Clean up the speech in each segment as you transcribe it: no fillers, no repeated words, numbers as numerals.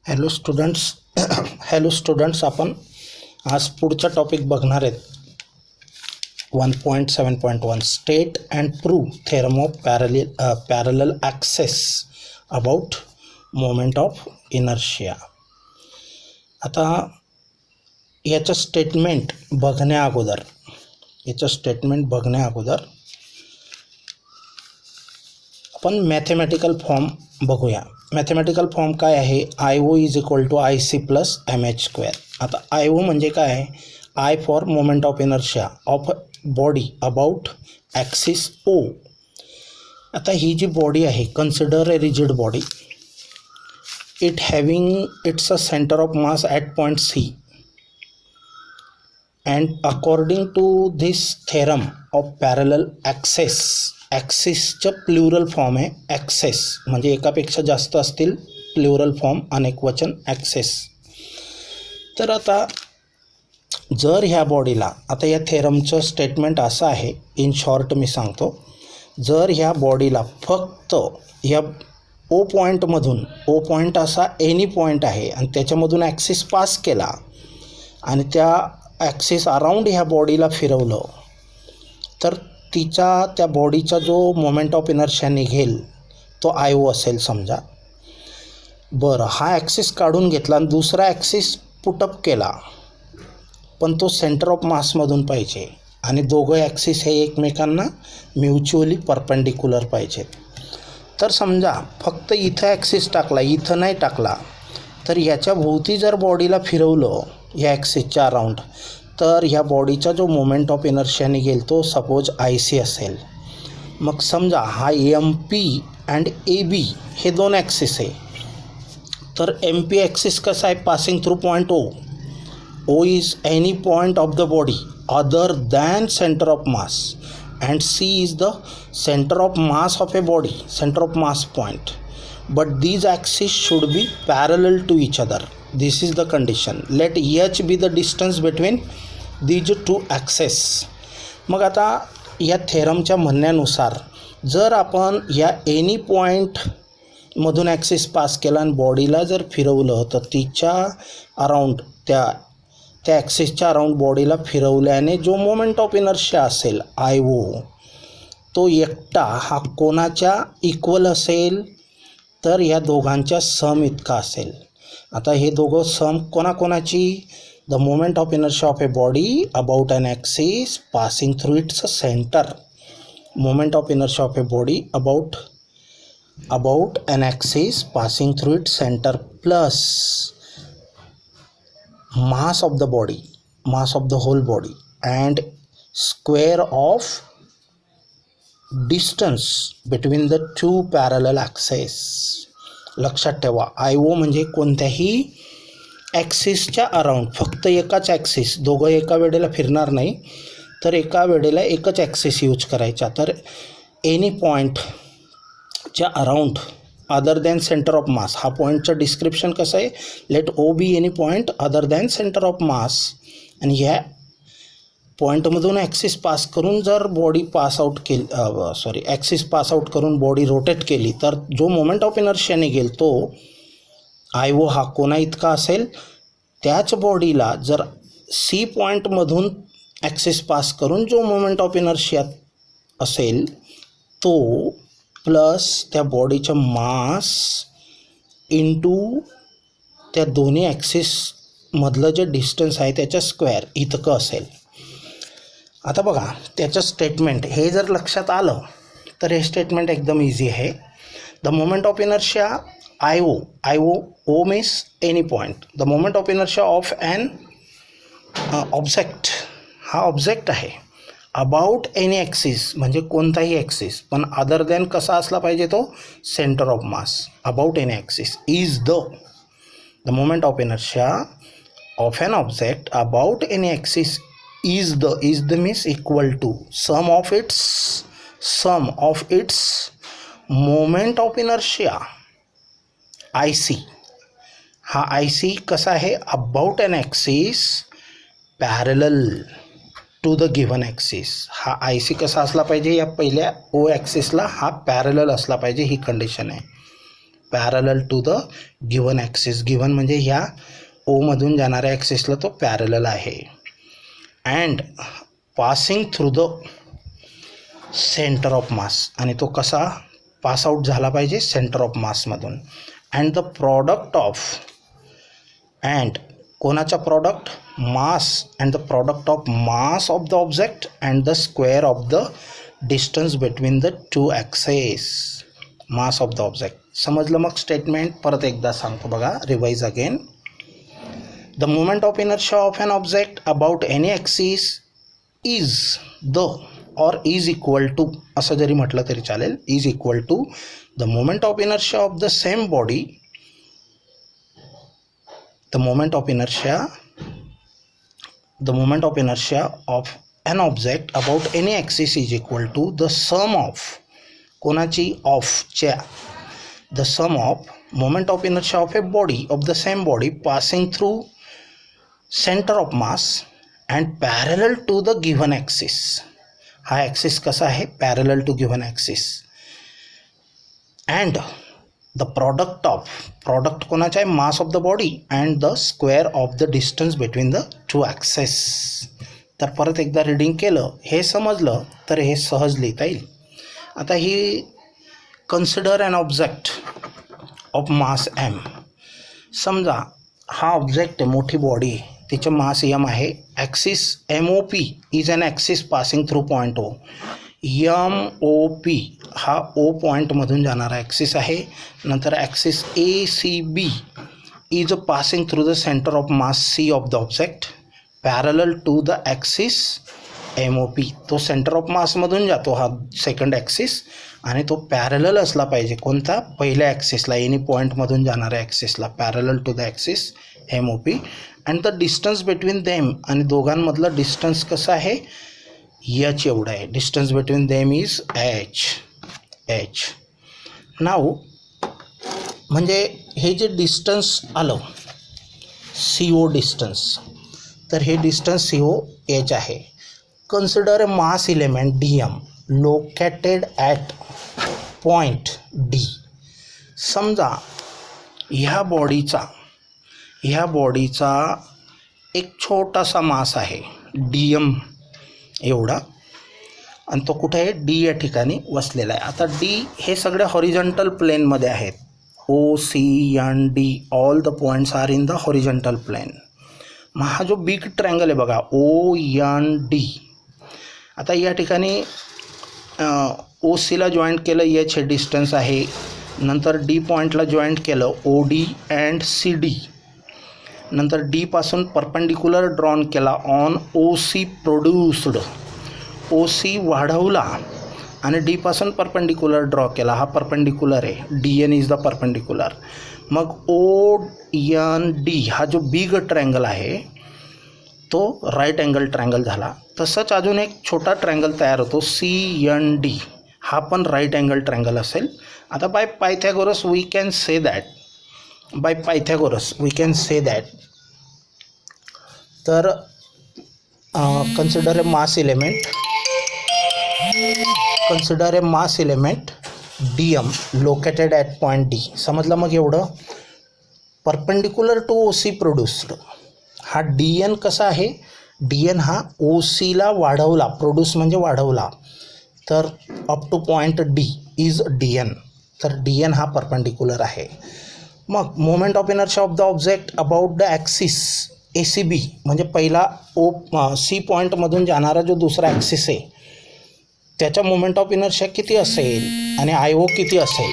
Hello students hello students आपण आज पुढचा टॉपिक बघणार आहेत 1.7.1 state and prove theorem of parallel axes about moment of inertia. आता याचं स्टेटमेंट बघण्या अगोदर आपण मॅथमॅटिकल फॉर्म बघूया. मॅथमॅटिकल फॉर्म काय आहे? I O is equal to I C plus M H square. आता आय ओ म्हणजे काय आहे? I for moment of inertia of body about axis O. आता ही जी बॉडी आहे, consider a rigid body, it having its a centre of mass at point C, and according to this theorem of parallel axes, ॲक्सिसचं plural form आहे axes, म्हणजे एकापेक्षा जास्त असतील प्लुरल फॉर्म अनेकवचन ॲक्सेस. तर आता जर ह्या बॉडीला, आता या थेरमचं स्टेटमेंट असं आहे, इन शॉर्ट मी सांगतो, जर ह्या बॉडीला फक्त ह्या ओ पॉईंटमधून, ओ पॉईंट असा एनी पॉईंट आहे आणि त्याच्यामधून ॲक्सिस पास केला आणि त्या ॲक्सिस अराउंड ह्या बॉडीला फिरवलं, तर त्या बॉडीचा जो मोमेंट ऑफ इनर्शिया निघेल तो आय ओ असेल समजा. बरं, हा ॲक्सिस काढून घेतला आणि दुसरा ॲक्सिस पुटअप केला, पण तो सेंटर ऑफ मासमधून पाहिजे आणि दोघं ॲक्सिस हे एकमेकांना म्युच्युअली परपेंडिक्युलर पाहिजेत. तर समजा फक्त इथं ॲक्सिस टाकला, इथं नाही टाकला, तर याच्या भोवती जर बॉडीला फिरवलं या ॲक्सिसच्या अराउंड, तर ह्या बॉडीचा जो मोमेंट ऑफ इनर्शिया निघेल तो सपोज आय सी असेल. मग समजा हा M P and A B हे दोन ॲक्सिस आहे. तर एम पी ॲक्सिस कसा आहे? Passing through point O. O is any point of the body other than centre of mass, and C is the centre of mass of a body, centre of mass point. But these axes should be parallel to each other. This is the condition. Let h be the distance between these two axes. मग आता या थेरमच्या म्हणण्यानुसार जर आपण या any पॉईंटमधून axis pass केला आणि बॉडीला जर फिरवलं, तर तिच्या अराउंड त्या ॲक्सिसच्या अराउंड बॉडीला फिरवल्याने जो मोमेंट ऑफ इनर्शिया असेल आय ओ, तो एकटा हा कोणाच्या इक्वल असेल? तर या दोघांच्या सम इतका असेल. आता हे दोघं सम कोणाकोणाची? The moment of inertia of a body about an axis passing through its centre. Moment of inertia of a body about an axis passing through its centre plus mass of the body, mass of the whole body, and square of distance between the two parallel axes. लक्षात ठेवा, I O म्हणजे कोणत्याही ॲक्सिसच्या around, फक्त एकाच axis, दोघं एका वेळेला फिरणार नाही, तर एका वेळेला एकच ॲक्सिस यूज करायचा. तर एनी पॉईंटच्या around other than centre of mass, हा पॉईंटचं डिस्क्रिप्शन कसं आहे? Let O be any point other than centre of mass, आणि ह्या पॉईंटमधून ॲक्सिस पास करून जर बॉडी ॲक्सिस पास आउट करून बॉडी रोटेट केली, तर जो मोमेंट ऑफ इनर्शिया निघेल तो आय ओ हा कोणा इतका असेल? त्याच बॉडीला जर सी पॉईंटमधून ॲक्सिस पास करून जो मोमेंट ऑफ इनर्शिया असेल तो प्लस त्या बॉडीचं मास इंटू त्या दोन्ही ॲक्सिसमधलं जे डिस्टन्स आहे त्याच्या स्क्वेअर इतकं असेल. आता बघा, त्याचं स्टेटमेंट हे जर लक्षात आलं तर हे स्टेटमेंट एकदम इझी आहे. The moment of inertia I O means any point. The moment of inertia of an object, हा ऑब्जेक्ट आहे, अबाउट एनी ॲक्सिस म्हणजे कोणताही ॲक्सिस, पण अदर दॅन कसा असला पाहिजे तो? Centre of mass. About any axis is the moment of inertia of an object about any axis is the means equal to sum of its moment of inertia IC. हा IC कसा आहे? About an axis parallel to the given axis. हा IC कसा असला पाहिजे? या पहिल्या ओ ॲक्सिसला हा पॅरलल असला पाहिजे, ही कंडिशन आहे. Parallel to the given axis. Given म्हणजे ह्या ओमधून जाणाऱ्या ॲक्सिसला तो पॅरलल आहे. And passing through the centre of mass, आणि तो कसा पास आउट झाला पाहिजे, सेंटर ऑफ मासमधून. And the product of, and कोणाचा product, mass, and the product of mass of the object and the square of the distance between the two axes. Mass of the object. समजलं मग statement? परत एकदा सांगतो बघा, revise again. The moment of inertia of an object about any axis is the और is equal to, असं जरी म्हटलं तरी चालेल, is equal to the moment of inertia of the same body. The moment of inertia of an object about any axis is equal to the sum of, कोणाची, ऑफच्या, the sum of moment of inertia of a body of the same body passing through center of mass and parallel to the given axis. हा axis कसा आहे, parallel to given axis. And the product of, product कोणाचा आहे, mass of the body and the square of the distance between the two axes. तर परत एकदा reading केलं, हे समजलं तर हे सहज लिहिता येईल. आता ही consider an object of mass M. समजा हा ऑब्जेक्ट आहे, मोठी बॉडी, तिचं मास एम आहे. Axis M O P is an axis passing through point O. M O P हा ओ पॉईंटमधून जाणारा ॲक्सिस आहे. नंतर axis A C B is passing through the centre of mass C of the object parallel to the axis M O P. तो centre of मासमधून जातो हा second axis, आणि तो पॅरलल असला पाहिजे कोणता, पहिल्या ॲक्सिसला, एनी पॉईंटमधून जाणाऱ्या ॲक्सिसला, parallel to the axis M O P. And the distance between them, आणि दोघांमधलं डिस्टन्स कसं आहे, एच एवढं आहे. Distance between them is H. नाव म्हणजे हे जे डिस्टन्स आलं सी ओ डिस्टन्स, तर हे डिस्टन्स सी ओ एच आहे. Consider a mass element D M located at point D. समजा ह्या बॉडीचा एक छोटासा मास आहे डी एम एवढा, आणि तो कुठे आहे, डी या ठिकाणी वसलेला आहे. आता डी हे सगळे हॉरिझॉन्टल प्लेनमध्ये आहेत. O C and D all the points are in the horizontal plane. मग हा जो बिग ट्रँगल आहे बघा, ओ एन डी. आता या ठिकाणी ओ सीला जॉईंट केलं, एच हे डिस्टन्स आहे. नंतर डी पॉईंटला जॉईंट केलं, O D and C D. नंतर डी पासून परपेंडिक्युलर ड्रॉन केला on O C produced. O C वाढवला आणि डी पासून परपेंडिक्युलर ड्रॉ केला. हा परपेंडिक्युलर आहे, D N is the perpendicular. मग ओ एन डी हा जो बिग ट्रँगल आहे तो राईट अँगल ट्रँगल झाला. तसंच अजून एक छोटा ट्रँगल तयार होतो सी एन डी, हा पण राईट अँगल ट्रँगल असेल. आता by Pythagoras we can say that, तर consider a mass element dm located at point D. समजलं मग एवढं. Perpendicular to O C produced. हा डी एन कसा आहे, डी एन हा ओ सीला वाढवला, प्रोड्यूस म्हणजे वाढवला, तर up to point D is D N. तर डी एन हा परपेंडिक्युलर आहे. मग moment of inertia of the object about the axis A C B, म्हणजे पहिला ओ सी पॉईंटमधून जाणारा जो दुसरा ॲक्सिस आहे त्याच्या मोमेंट ऑफ इनर्शिया किती असेल आणि आय ओ किती असेल.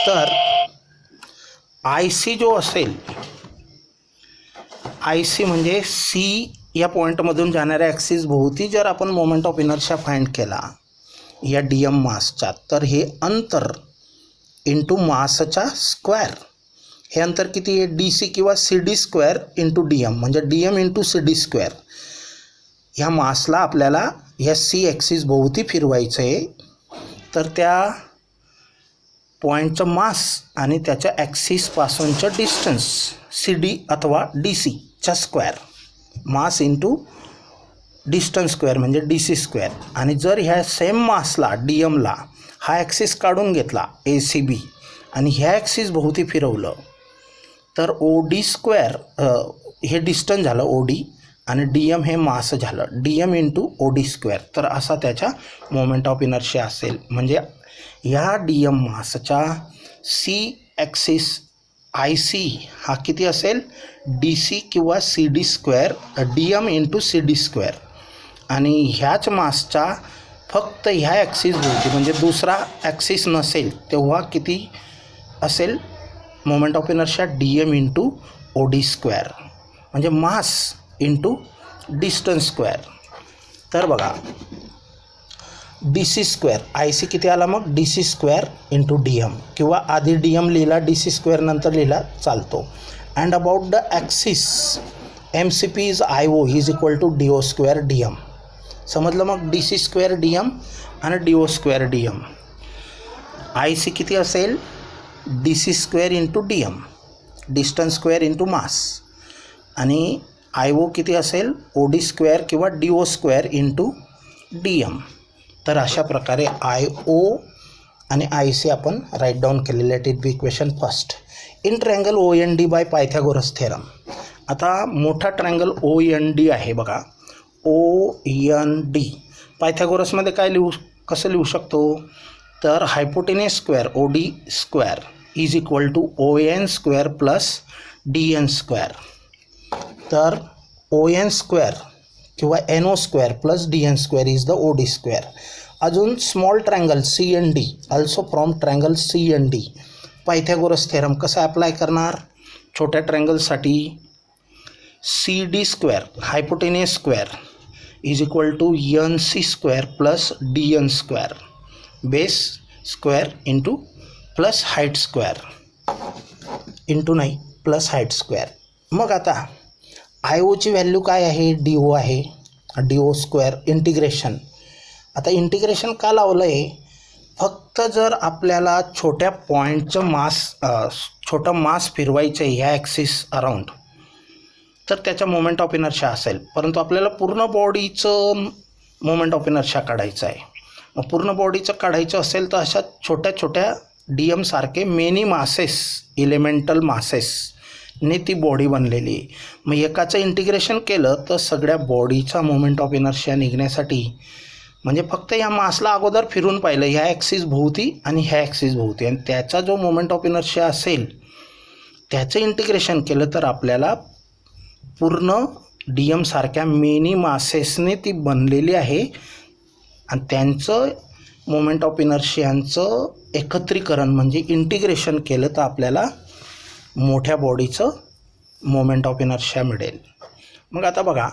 तर आय सी जो असेल, आय सी म्हणजे सी या पॉईंटमधून जाणाऱ्या ॲक्सिस भोवती जर आपण मोमेंट ऑफ इनर्शिया फाइंड केला या डी एम मासचा, तर हे अंतर इंटू मासचा स्क्वेअर, हे अंतर किती आहे, डी सी किंवा C D square into D M, म्हणजे D M into C D square. ह्या मासला आपल्याला ह्या सी ॲक्सिस भोवती फिरवायचं आहे. तर त्या पॉईंटचं मास आणि त्याच्या ॲक्सिसपासूनचं डिस्टन्स सी डी अथवा डी सीचा square, mass into distance square म्हणजे डी सी स्क्वेअर. आणि जर ह्या सेम मासला डी एमला हा ॲक्सिस काढून घेतला ACB आणि ह्या ॲक्सिस भोवती फिरवलं तर OD स्क्वेअर हे डिस्टन्स झालं OD आणि DM हे मास झालं DM इंटू OD स्क्वेअर. तर असा त्याच्या मोमेंट ऑफ इनर्शिया असेल. म्हणजे ह्या DM मासचा C ॲक्सिस IC हा किती असेल DC किंवा CD square DM into CD square आणि ह्याच मासचा फक्त ह्या ॲक्सिस भोवती म्हणजे दुसरा ॲक्सिस नसेल तेव्हा किती असेल moment of inertia DM into OD square म्हणजे मास इंटू डिस्टन्स स्क्वेअर. तर बघा DC स्क्वेअर IC किती आला मग DC स्क्वेअर इंटू DM किंवा आधी DM लिहिला DC स्क्वेअर नंतर लिहिला चालतो. And about the axis MCP is IO is equal to DO square DM. समजलं मग DC स्क्वेअर DM आणि DO स्क्वेअर DM. IC किती असेल DC square into DM distance square into mass आणि IO किती असेल OD स्क्वेअर किंवा DO square into DM. तर अशा प्रकारे IO आणि IC आपण राईट डाऊन केलेले आहेत. It be equation first. In triangle OND bye Pythagoras theorem. आता मोठा ट्रँगल OND आहे बघा OND पायथागोरसमध्ये काय कसं लिहू शकतो तर hypotenuse square OD square is equal to ON square plus DN square. तर ON स्क्वेअर किंवा NO square plus DN square is the OD square. अजून small triangle CND also from triangle CND Pythagoras theorem कसा apply करणार. छोट्या ट्रँगलसाठी CD square hypotenuse square is equal to NC square plus DN square base square into plus height square into नाही plus height square. मग आता IOची value काय आहे DO आहे DO स्क्वेअर इंटिग्रेशन. आता इंटिग्रेशन का लावलं आहे फक्त जर आपल्याला छोट्या पॉईंटचं छोटं मास फिरवायचं आहे ह्या ॲक्सिस अराउंड तर त्याचा मोमेंट ऑफ इनर्शिया असेल. परंतु आपल्याला पूर्ण बॉडीचं मोमेंट ऑफ इनर्शिया काढायचं आहे. मग पूर्ण बॉडीचं काढायचं असेल तर अशा छोट्या छोट्या DM सारखे मेनी मासेस इलेमेंटल मासेसने ती बॉडी बनलेली आहे. मग एकाचं इंटिग्रेशन केलं तर सगळ्या बॉडीचा मोमेंट ऑफ इनर्शिया निघण्यासाठी म्हणजे फक्त या मासला अगोदर फिरून पाहिलं ह्या ॲक्सिस भोवती आणि ह्या ॲक्सिस भोवती आणि त्याचा जो मोमेंट ऑफ इनर्शिया असेल त्याचं इंटिग्रेशन केलं तर आपल्याला पूर्ण DM सारख्या मेनी मासेसने ती बनलेली आहे आणि त्यांचं मोमेंट ऑफ इनर्शियांचं एकत्रीकरण म्हणजे इंटिग्रेशन केलं तर आपल्याला मोठ्या बॉडीचं मोमेंट ऑफ इनर्शिया मिळेल. मग आता बघा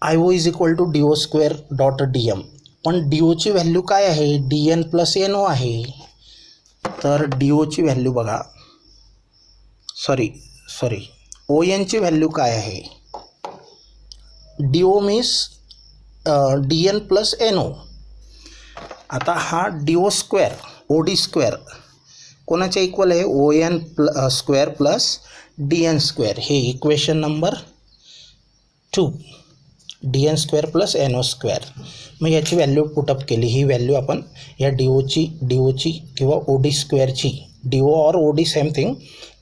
IO is equal to DO square dot DM. पण DOची व्हॅल्यू काय आहे DN प्लस NO आहे. तर DOची व्हॅल्यू बघा सॉरी ONची व्हॅल्यू काय आहे DO means DN plus NO. आता हा DO स्क्वेअर OD स्क्वेअर कोणाच्या इक्वल आहे ON square plus DN square. हे equation number 2 DN square plus NO square. मग याची व्हॅल्यू पुटअप केली. ही व्हॅल्यू आपण या DOची किंवा OD स्क्वेअरची DO और OD सेम थिंग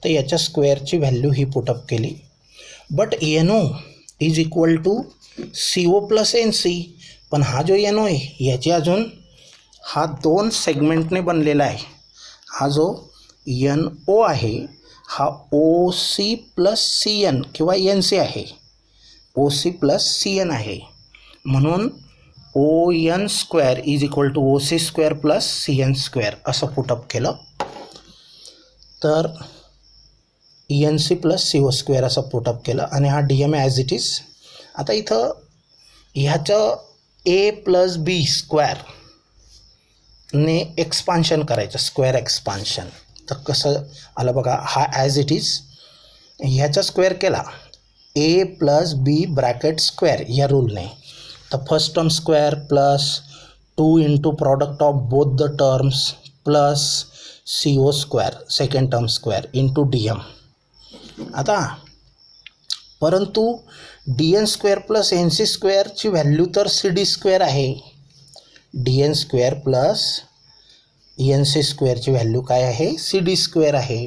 तर याच्या स्क्वेअरची व्हॅल्यू ही पुटअप केली. बट NO is equal to CO plus NC. पण हा जो NO आहे याची अजून हा 2 सेगमेंटने बनलेला आहे. हा जो NO आहे हा OC प्लस CN किंवा NC आहे OC प्लस CN आहे. म्हणून ON square is equal to OC square plus CN square असं पुटअप केलं तर ENC प्लस CO स्क्वेअर असं पुटअप केलं आणि हा DM ॲज इट इज. आता इथं ह्याचं A प्लस B स्क्वेअर ने एक्सपान्शन करायचं स्क्वेअर एक्सपान्शन. तर कसं आलं बघा हा ॲज इट इज ह्याचा स्क्वेअर केला A plus B bracket square या रूलने. तर first term square plus 2 into product of both the terms plus CO square second term square into DM. आता परंतु DN स्क्वेअर प्लस NC स्क्वेअरची value तर CD square आहे dn square plus N C स्क्वेअरची value काय आहे, C D square आहे.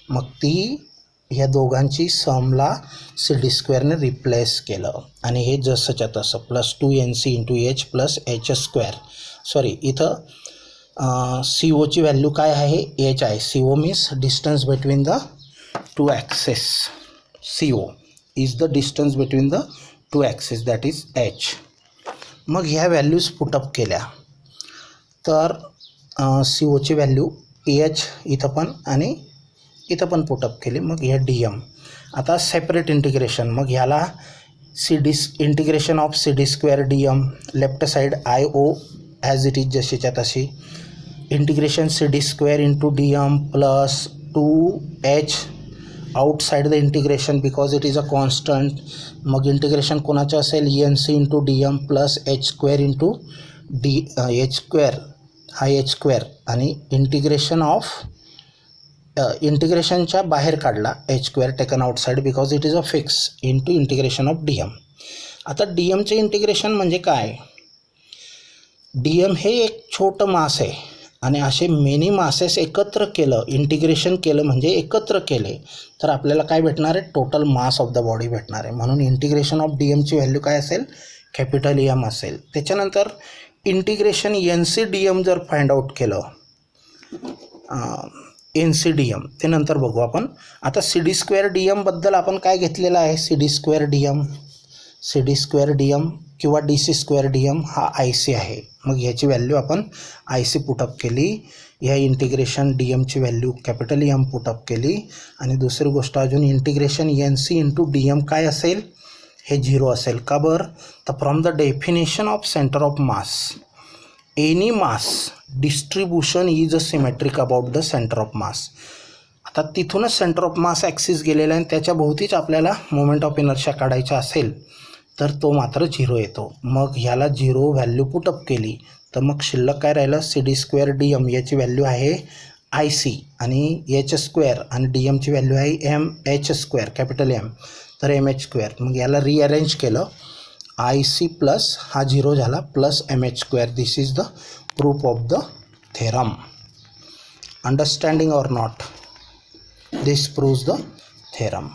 मग ती ह्या दोघांची समला सी डी स्क्वेअरने रिप्लेस केलं आणि हे जसंच्या तसं plus 2nc into H plus H square. Sorry, इथं सी ओची व्हॅल्यू काय आहे, एच आहे. C O means distance between the two axes. C O is the distance between the two axes, that is H. मग ह्या values put up केल्या तर C ओची व्हॅल्यू एच इथं पण आणि इथं पण पुटअप केली. मग हे डी एम. आता सेपरेट इंटिग्रेशन. मग ह्याला C D integration of C D square D M, left side I O as it is जशीच्या तशी. Integration C D square into D M plus 2h outside the integration because it is a constant. मग integration कोणाचं असेल, N C into D M plus H square into H square, हा H square. आणि integration of इंटिग्रेशनच्या बाहेर काढला H square taken outside because it is a fix into integration of D M. आता D एमचे integration म्हणजे काय, D M हे एक छोटं मास आहे आणि असे मेनी मासेस एकत्र केलं, इंटिग्रेशन केलं म्हणजे एकत्र केले तर आपल्याला काय भेटणार आहे, total mass of the body भेटणार आहे. म्हणून इंटिग्रेशन ऑफ डी एमची व्हॅल्यू काय असेल, कॅपिटल एम असेल. त्याच्यानंतर integration N C D M जर फाइंड आउट केलं, एन सी डी एम ते नंतर बघू आपण. आता सी डी स्क्वेअर डी एमबद्दल आपण काय घेतलेलं आहे, C D square D M, C D square D M किंवा D C square D M हा आय सी आहे. मग ह्याची व्हॅल्यू आपण आय सी पुटअप केली. ह्या इंटिग्रेशन डी एमची व्हॅल्यू कॅपिटल एम पुटअप केली. आणि दुसरी गोष्ट अजून integration N C into D M काय असेल, हे 0 असेल. का बरं, तर from the definition of centre of mass any mass distribution is a symmetric about the centre of mass. आता तिथूनच सेंटर ऑफ मास ॲक्सिस गेलेला आहे आणि त्याच्या भोवतीच आपल्याला मोमेंट ऑफ इनर्शिया काढायचा असेल तर तो मात्र 0 येतो. मग ह्याला 0 व्हॅल्यू पुटअप केली तर मग शिल्लक काय राहिलं, C D square D M याची व्हॅल्यू आहे आय सी आणि एच स्क्वेअर आणि डी एमची व्हॅल्यू आहे M H square capital M, तर एम एच स्क्वेअर. मग याला रिअरेंज केलं, आय सी प्लस हा 0 झाला plus M H square. This is the proof of the theorem. Understanding or not, this proves the theorem.